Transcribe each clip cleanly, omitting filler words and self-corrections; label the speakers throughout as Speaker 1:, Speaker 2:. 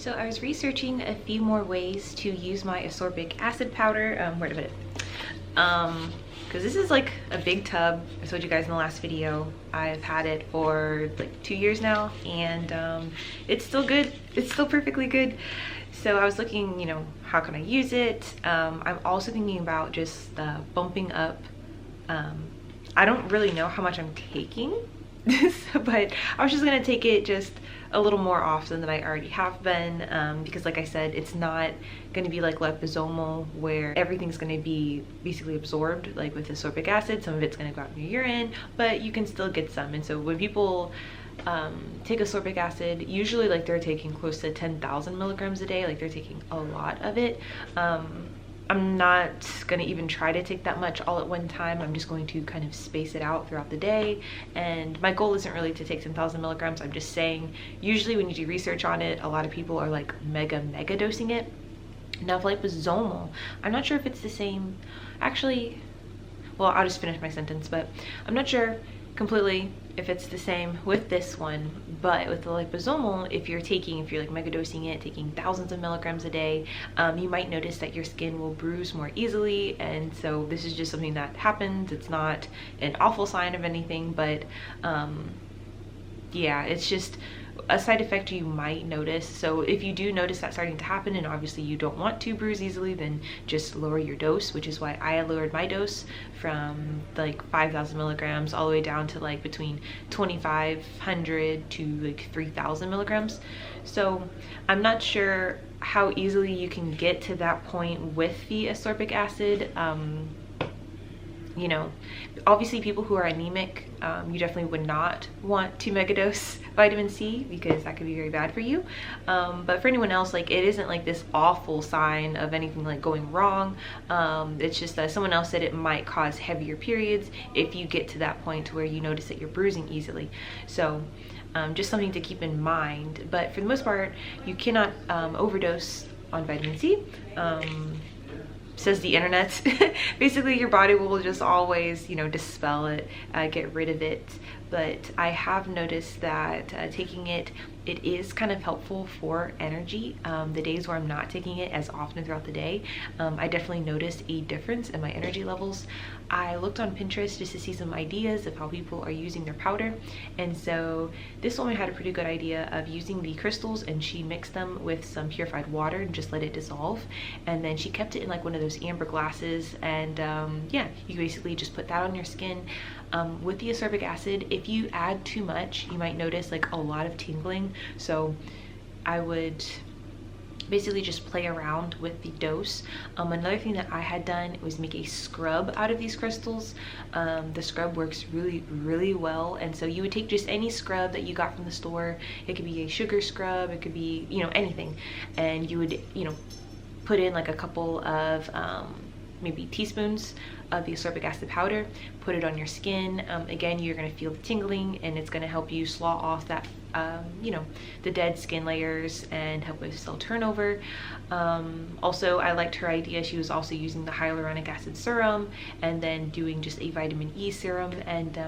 Speaker 1: So I was researching a few more ways to use my ascorbic acid powder. Where to put it? Because this is like a big tub. I told you guys in the last video. I've had it for like 2 years now, and it's still good. It's still perfectly good. So I was looking, you know, how can I use it? I'm also thinking about just bumping up. I don't really know how much I'm taking, but I was just gonna take it just a little more often than I already have been, because like I said, it's not going to be like liposomal where everything's going to be basically absorbed like with ascorbic acid. Some of it's going to go out in your urine, but you can still get some. And so when people take ascorbic acid, usually like they're taking close to 10,000 milligrams a day, like they're taking a lot of it. I'm not going to even try to take that much all at one time. I'm just going to kind of space it out throughout the day. And my goal isn't really to take 10,000 milligrams. I'm just saying, usually when you do research on it, a lot of people are like mega dosing it. Now for liposomal, I'm not sure if it's the same. Actually, well, I'll just finish my sentence, but I'm not sure completely if it's the same with this one. But with the liposomal, if you're like mega dosing it, taking thousands of milligrams a day, you might notice that your skin will bruise more easily. And so this is just something that happens. It's not an awful sign of anything, but yeah, it's just a side effect you might notice. So if you do notice that starting to happen, and obviously you don't want to bruise easily, then just lower your dose, which is why I lowered my dose from like 5,000 milligrams all the way down to like between 2,500 to like 3,000 milligrams. So I'm not sure how easily you can get to that point with the ascorbic acid. You know, obviously people who are anemic, you definitely would not want to megadose vitamin C because that could be very bad for you. But for anyone else, like it isn't like this awful sign of anything like going wrong. It's just that someone else said it might cause heavier periods if you get to that point where you notice that you're bruising easily. So just something to keep in mind. But for the most part, you cannot overdose on vitamin C. Says the internet. Basically your body will just always, you know, dispel it, get rid of it. But I have noticed that taking it is kind of helpful for energy. The days where I'm not taking it as often throughout the day, I definitely noticed a difference in my energy levels. I looked on Pinterest just to see some ideas of how people are using their powder, and so this woman had a pretty good idea of using the crystals, and she mixed them with some purified water and just let it dissolve, and then she kept it in like one of those amber glasses, and yeah, you basically just put that on your skin. With the ascorbic acid, if you add too much, you might notice like a lot of tingling. So I would basically just play around with the dose. Another thing that I had done was make a scrub out of these crystals. The scrub works really well, and so you would take just any scrub that you got from the store. It could be a sugar scrub, it could be, you know, anything, and you would, you know, put in like a couple of maybe teaspoons of the ascorbic acid powder, put it on your skin. Again, you're going to feel the tingling, and it's going to help you slaw off that you know, the dead skin layers and help with cell turnover. Also, I liked her idea. She was also using the hyaluronic acid serum and then doing just a vitamin E serum. And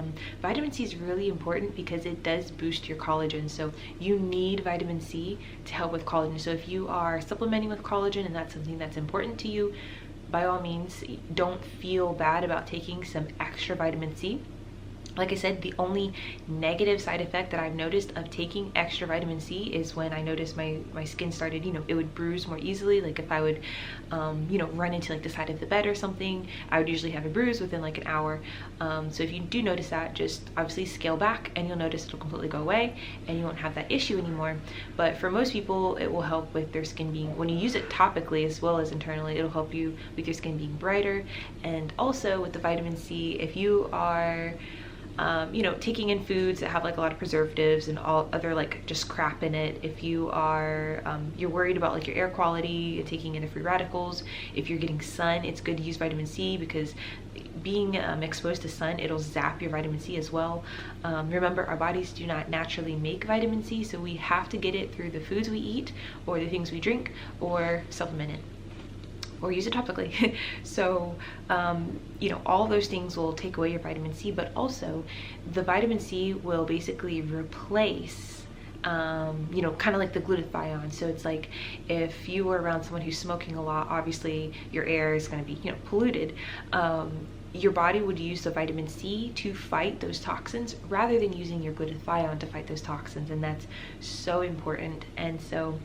Speaker 1: vitamin C is really important because it does boost your collagen. So you need vitamin C to help with collagen. So if you are supplementing with collagen and that's something that's important to you, by all means, don't feel bad about taking some extra vitamin C. Like I said, the only negative side effect that I've noticed of taking extra vitamin C is when I noticed my skin started, you know, it would bruise more easily. Like if I would, you know, run into like the side of the bed or something, I would usually have a bruise within like an hour. So if you do notice that, just obviously scale back and you'll notice it'll completely go away and you won't have that issue anymore. But for most people, it will help with their skin being, when you use it topically as well as internally, it'll help you with your skin being brighter. And also with the vitamin C, if you are you know, taking in foods that have like a lot of preservatives and all other like just crap in it, if you are you're worried about like your air quality, taking in the free radicals, if you're getting sun, it's good to use vitamin C because being exposed to sun, it'll zap your vitamin C as well. Remember, our bodies do not naturally make vitamin C, so we have to get it through the foods we eat or the things we drink or supplement it or use it topically. So you know, all those things will take away your vitamin C, but also the vitamin C will basically replace you know, kind of like the glutathione. So it's like if you were around someone who's smoking a lot, obviously your air is going to be, you know, polluted. Your body would use the vitamin C to fight those toxins rather than using your glutathione to fight those toxins, and that's so important. And so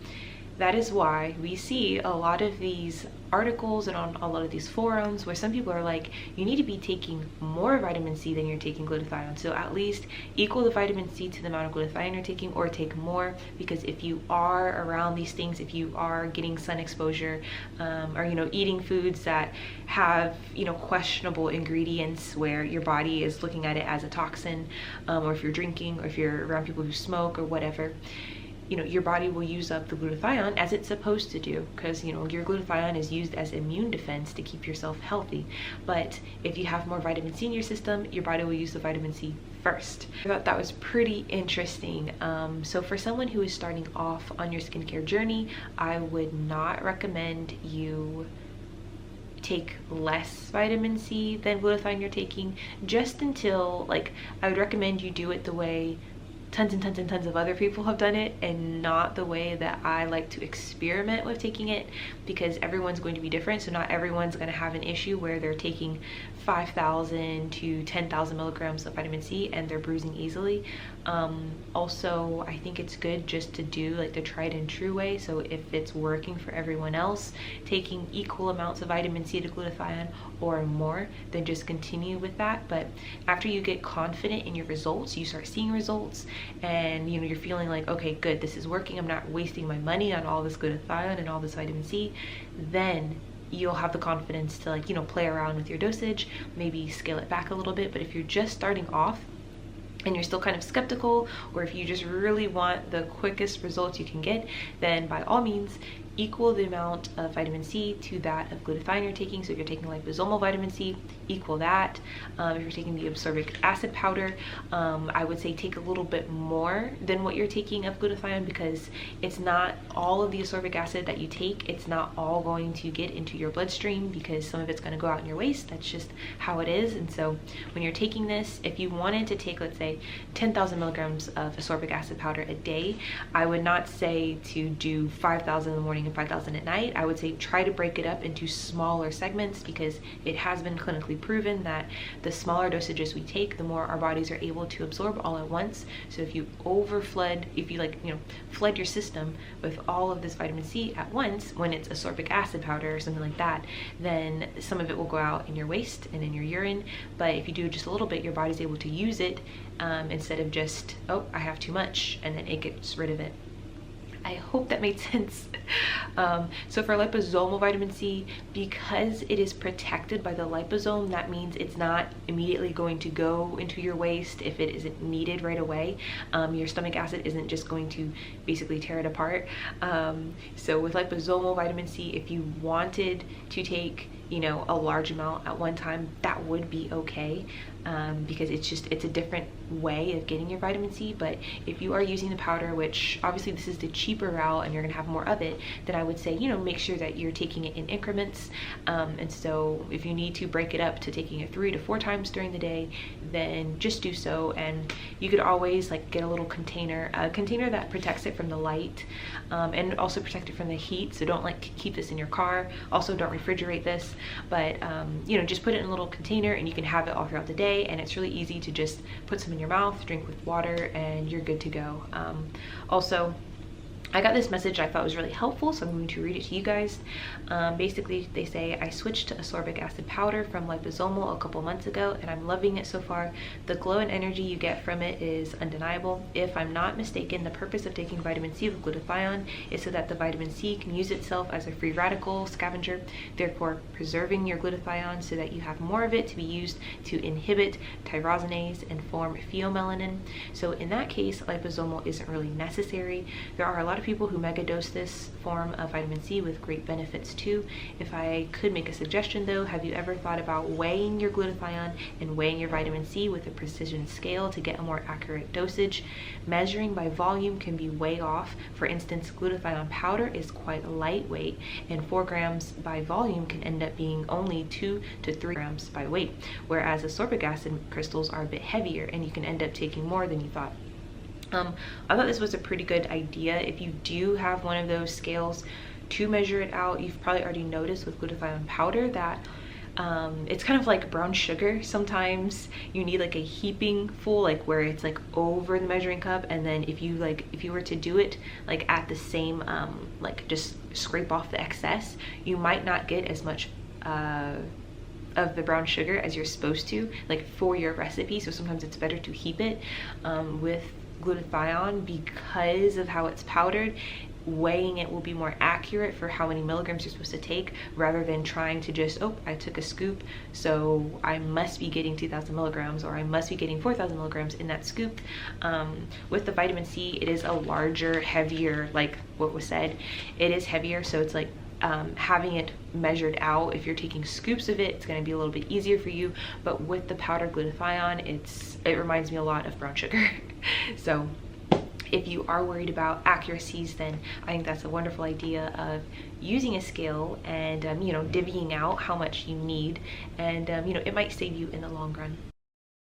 Speaker 1: that is why we see a lot of these articles and on a lot of these forums where some people are like, you need to be taking more vitamin C than you're taking glutathione. So at least equal the vitamin C to the amount of glutathione you're taking, or take more, because if you are around these things, if you are getting sun exposure, or, you know, eating foods that have, you know, questionable ingredients where your body is looking at it as a toxin, or if you're drinking, or if you're around people who smoke or whatever, you know, your body will use up the glutathione as it's supposed to do, because, you know, your glutathione is used as immune defense to keep yourself healthy. But if you have more vitamin C in your system, your body will use the vitamin C first. I thought that was pretty interesting. So for someone who is starting off on your skincare journey, I would not recommend you take less vitamin C than glutathione you're taking, just until, like, I would recommend you do it the way tons and tons and tons of other people have done it, and not the way that I like to experiment with taking it, because everyone's going to be different. So not everyone's going to have an issue where they're taking 5,000 to 10,000 milligrams of vitamin C and they're bruising easily. Also, I think it's good just to do like the tried and true way. So if it's working for everyone else, taking equal amounts of vitamin C to glutathione or more, then just continue with that. But after you get confident in your results, you start seeing results, and, you know, you're feeling like, okay, good, this is working, I'm not wasting my money on all this glutathione and all this vitamin C, then you'll have the confidence to, like, you know, play around with your dosage, maybe scale it back a little bit. But if you're just starting off and you're still kind of skeptical, or if you just really want the quickest results you can get, then by all means equal the amount of vitamin C to that of glutathione you're taking. So if you're taking liposomal vitamin C, equal that. If you're taking the ascorbic acid powder, I would say take a little bit more than what you're taking of glutathione, because it's not all of the ascorbic acid that you take, it's not all going to get into your bloodstream, because some of it's going to go out in your waste. That's just how it is. And so when you're taking this, if you wanted to take, let's say, 10,000 milligrams of ascorbic acid powder a day, I would not say to do 5,000 in the morning and 5,000 at night. I would say try to break it up into smaller segments, because it has been clinically proven that the smaller dosages we take, the more our bodies are able to absorb all at once. So if you if you, like, you know, flood your system with all of this vitamin C at once, when it's ascorbic acid powder or something like that, then some of it will go out in your waste and in your urine. But if you do just a little bit, your body's able to use it, instead of just, oh, I have too much, and then it gets rid of it. I hope that made sense. So for liposomal vitamin C, because it is protected by the liposome, that means it's not immediately going to go into your waste if it isn't needed right away. Your stomach acid isn't just going to basically tear it apart. So with liposomal vitamin C, if you wanted to take, you know, a large amount at one time, that would be okay, because it's a different way of getting your vitamin C. But if you are using the powder, which obviously this is the cheaper route and you're gonna have more of it, then I would say, you know, make sure that you're taking it in increments. And so if you need to break it up to taking it 3 to 4 times during the day, then just do so. And you could always, like, get a little container, a container that protects it from the light, and also protect it from the heat. So don't, like, keep this in your car. Also, don't refrigerate this, but you know, just put it in a little container and you can have it all throughout the day. And it's really easy to just put some in your mouth, drink with water, and you're good to go. Also, I got this message I thought was really helpful, so I'm going to read it to you guys. Basically, they say, I switched to ascorbic acid powder from liposomal a couple months ago, and I'm loving it so far. The glow and energy you get from it is undeniable. If I'm not mistaken, the purpose of taking vitamin C with glutathione is so that the vitamin C can use itself as a free radical scavenger, therefore preserving your glutathione so that you have more of it to be used to inhibit tyrosinase and form pheomelanin. So in that case, liposomal isn't really necessary. There are a lot of people who megadose this form of vitamin C with great benefits too. If I could make a suggestion though, have you ever thought about weighing your glutathione and weighing your vitamin C with a precision scale to get a more accurate dosage? Measuring by volume can be way off. For instance, glutathione powder is quite lightweight, and 4 grams by volume can end up being only 2 to 3 grams by weight, whereas ascorbic acid crystals are a bit heavier and you can end up taking more than you thought. I thought this was a pretty good idea. If you do have one of those scales to measure it out, you've probably already noticed with glutathione powder that it's kind of like brown sugar. Sometimes you need like a heaping full, like where it's like over the measuring cup, and then if you were to do it like at the same like just scrape off the excess, you might not get as much of the brown sugar as you're supposed to, like for your recipe. So sometimes it's better to heap it with glutathione because of how it's powdered. Weighing it will be more accurate for how many milligrams you're supposed to take, rather than trying to just, oh, I took a scoop, so I must be getting 2,000 milligrams, or I must be getting 4,000 milligrams in that scoop. With the vitamin C, it is a larger, heavier, like what was said, it is heavier, so it's like having it measured out, if you're taking scoops of it, it's going to be a little bit easier for you. But with the powdered glutathione, it reminds me a lot of brown sugar. So if you are worried about accuracies, then I think that's a wonderful idea of using a scale and you know, divvying out how much you need, and you know, it might save you in the long run.